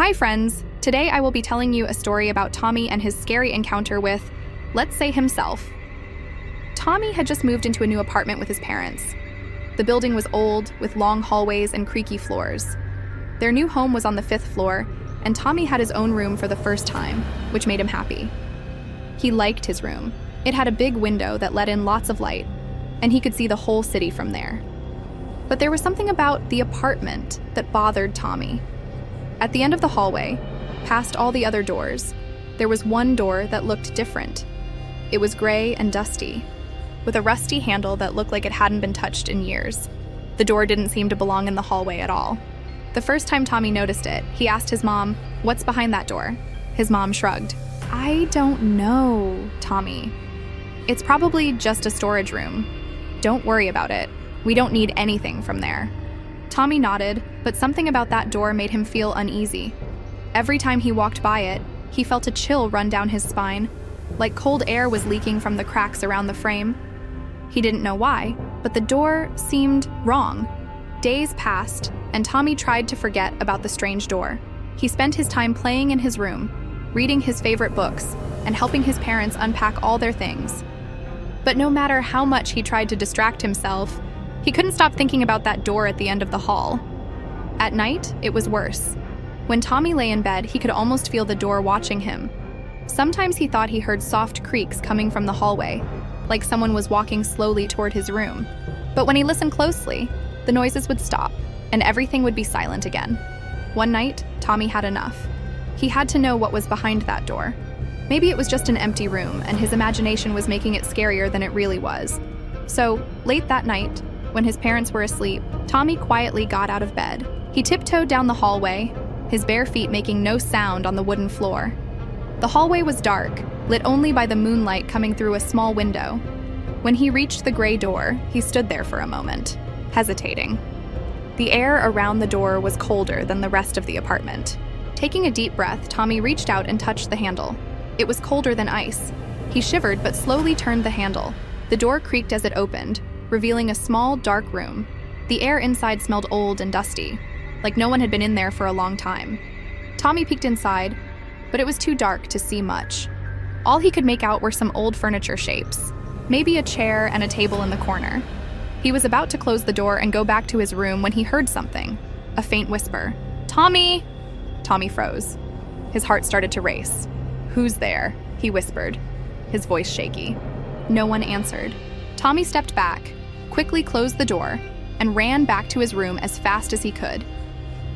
Hi friends! Today I will be telling you a story about Tommy and his scary encounter with, let's say, himself. Tommy had just moved into a new apartment with his parents. The building was old, with long hallways and creaky floors. Their new home was on the 5th floor, and Tommy had his own room for the first time, which made him happy. He liked his room. It had a big window that let in lots of light, and he could see the whole city from there. But there was something about the apartment that bothered Tommy. At the end of the hallway, past all the other doors, there was one door that looked different. It was gray and dusty, with a rusty handle that looked like it hadn't been touched in years. The door didn't seem to belong in the hallway at all. The first time Tommy noticed it, he asked his mom, "What's behind that door?" His mom shrugged. "I don't know, Tommy. It's probably just a storage room. Don't worry about it. We don't need anything from there." Tommy nodded, but something about that door made him feel uneasy. Every time he walked by it, he felt a chill run down his spine, like cold air was leaking from the cracks around the frame. He didn't know why, but the door seemed wrong. Days passed, and Tommy tried to forget about the strange door. He spent his time playing in his room, reading his favorite books, and helping his parents unpack all their things. But no matter how much he tried to distract himself, he couldn't stop thinking about that door at the end of the hall. At night, it was worse. When Tommy lay in bed, he could almost feel the door watching him. Sometimes he thought he heard soft creaks coming from the hallway, like someone was walking slowly toward his room. But when he listened closely, the noises would stop, and everything would be silent again. One night, Tommy had enough. He had to know what was behind that door. Maybe it was just an empty room, and his imagination was making it scarier than it really was. So, late that night, when his parents were asleep, Tommy quietly got out of bed. He tiptoed down the hallway, his bare feet making no sound on the wooden floor. The hallway was dark, lit only by the moonlight coming through a small window. When he reached the gray door, he stood there for a moment, hesitating. The air around the door was colder than the rest of the apartment. Taking a deep breath, Tommy reached out and touched the handle. It was colder than ice. He shivered but slowly turned the handle. The door creaked as it opened, revealing a small, dark room. The air inside smelled old and dusty, like no one had been in there for a long time. Tommy peeked inside, but it was too dark to see much. All he could make out were some old furniture shapes, maybe a chair and a table in the corner. He was about to close the door and go back to his room when he heard something, a faint whisper. "Tommy!" Tommy froze. His heart started to race. "Who's there?" he whispered, his voice shaky. No one answered. Tommy stepped back, quickly closed the door, and ran back to his room as fast as he could.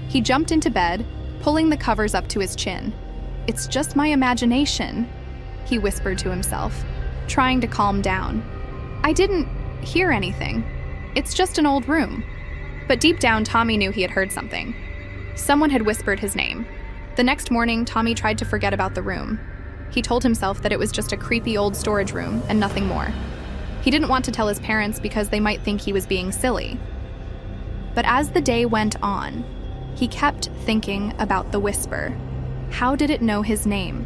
He jumped into bed, pulling the covers up to his chin. "It's just my imagination," he whispered to himself, trying to calm down. "I didn't hear anything. It's just an old room." But deep down, Tommy knew he had heard something. Someone had whispered his name. The next morning, Tommy tried to forget about the room. He told himself that it was just a creepy old storage room and nothing more. He didn't want to tell his parents because they might think he was being silly. But as the day went on, he kept thinking about the whisper. How did it know his name?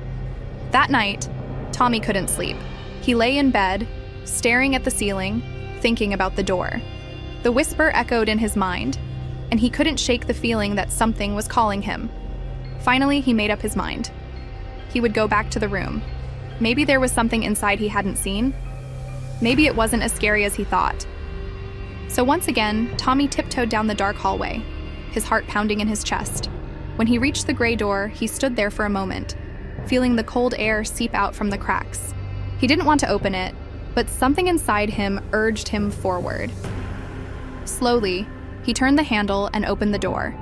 That night, Tommy couldn't sleep. He lay in bed, staring at the ceiling, thinking about the door. The whisper echoed in his mind, and he couldn't shake the feeling that something was calling him. Finally, he made up his mind. He would go back to the room. Maybe there was something inside he hadn't seen. Maybe it wasn't as scary as he thought. So once again, Tommy tiptoed down the dark hallway, his heart pounding in his chest. When he reached the gray door, he stood there for a moment, feeling the cold air seep out from the cracks. He didn't want to open it, but something inside him urged him forward. Slowly, he turned the handle and opened the door.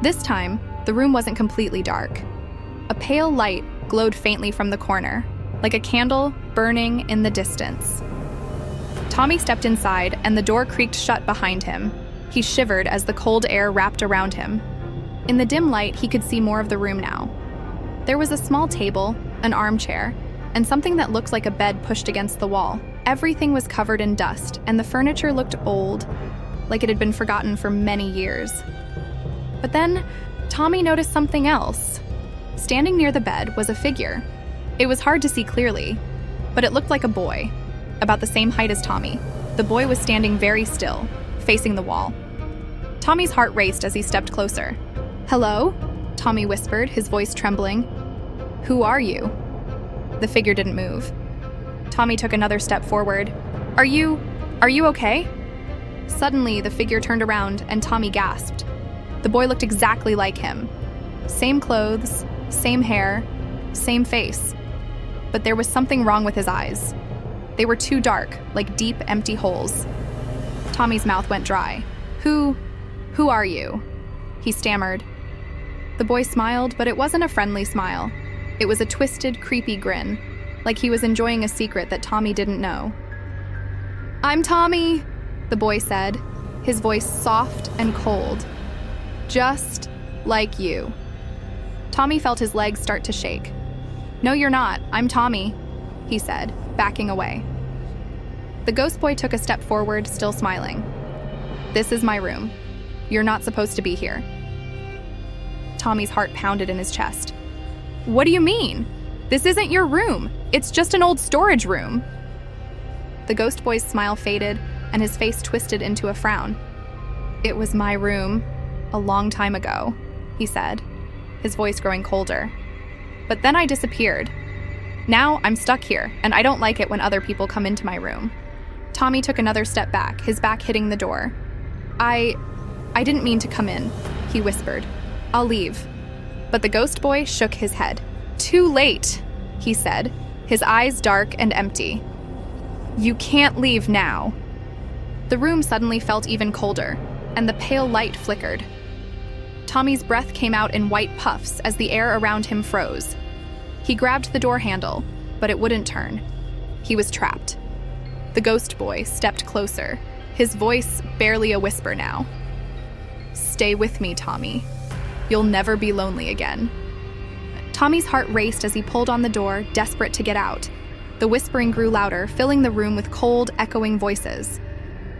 This time, the room wasn't completely dark. A pale light glowed faintly from the corner, like a candle burning in the distance. Tommy stepped inside, and the door creaked shut behind him. He shivered as the cold air wrapped around him. In the dim light, he could see more of the room now. There was a small table, an armchair, and something that looked like a bed pushed against the wall. Everything was covered in dust, and the furniture looked old, like it had been forgotten for many years. But then, Tommy noticed something else. Standing near the bed was a figure. It was hard to see clearly, but it looked like a boy, about the same height as Tommy. The boy was standing very still, facing the wall. Tommy's heart raced as he stepped closer. "Hello?" Tommy whispered, his voice trembling. "Who are you?" The figure didn't move. Tommy took another step forward. Are you okay?" Suddenly, the figure turned around and Tommy gasped. The boy looked exactly like him. Same clothes, same hair, same face. But there was something wrong with his eyes. They were too dark, like deep, empty holes. Tommy's mouth went dry. Who are you?" he stammered. The boy smiled, but it wasn't a friendly smile. It was a twisted, creepy grin, like he was enjoying a secret that Tommy didn't know. "I'm Tommy," the boy said, his voice soft and cold. "Just like you." Tommy felt his legs start to shake. "No, you're not. I'm Tommy," he said, backing away. The ghost boy took a step forward, still smiling. "This is my room. You're not supposed to be here." Tommy's heart pounded in his chest. "What do you mean? This isn't your room. It's just an old storage room." The ghost boy's smile faded, and his face twisted into a frown. "It was my room, a long time ago," he said, his voice growing colder. "But then I disappeared. Now I'm stuck here, and I don't like it when other people come into my room." Tommy took another step back, his back hitting the door. I didn't mean to come in," he whispered. "I'll leave." But the ghost boy shook his head. "Too late," he said, his eyes dark and empty. "You can't leave now." The room suddenly felt even colder, and the pale light flickered. Tommy's breath came out in white puffs as the air around him froze. He grabbed the door handle, but it wouldn't turn. He was trapped. The ghost boy stepped closer, his voice barely a whisper now. "Stay with me, Tommy. You'll never be lonely again." Tommy's heart raced as he pulled on the door, desperate to get out. The whispering grew louder, filling the room with cold, echoing voices.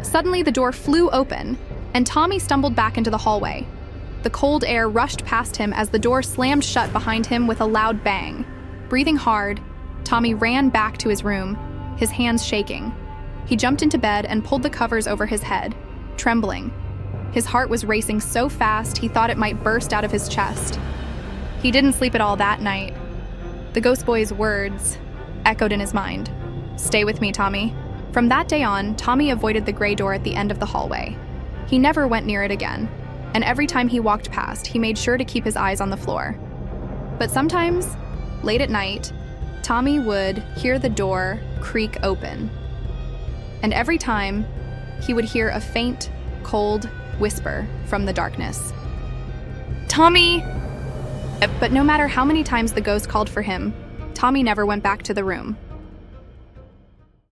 Suddenly, the door flew open, and Tommy stumbled back into the hallway. The cold air rushed past him as the door slammed shut behind him with a loud bang. Breathing hard, Tommy ran back to his room, his hands shaking. He jumped into bed and pulled the covers over his head, trembling. His heart was racing so fast he thought it might burst out of his chest. He didn't sleep at all that night. The ghost boy's words echoed in his mind. "Stay with me, Tommy." From that day on, Tommy avoided the gray door at the end of the hallway. He never went near it again, and every time he walked past, he made sure to keep his eyes on the floor. But sometimes, late at night, Tommy would hear the door creak open. And every time, he would hear a faint, cold whisper from the darkness. "Tommy!" But no matter how many times the ghost called for him, Tommy never went back to the room.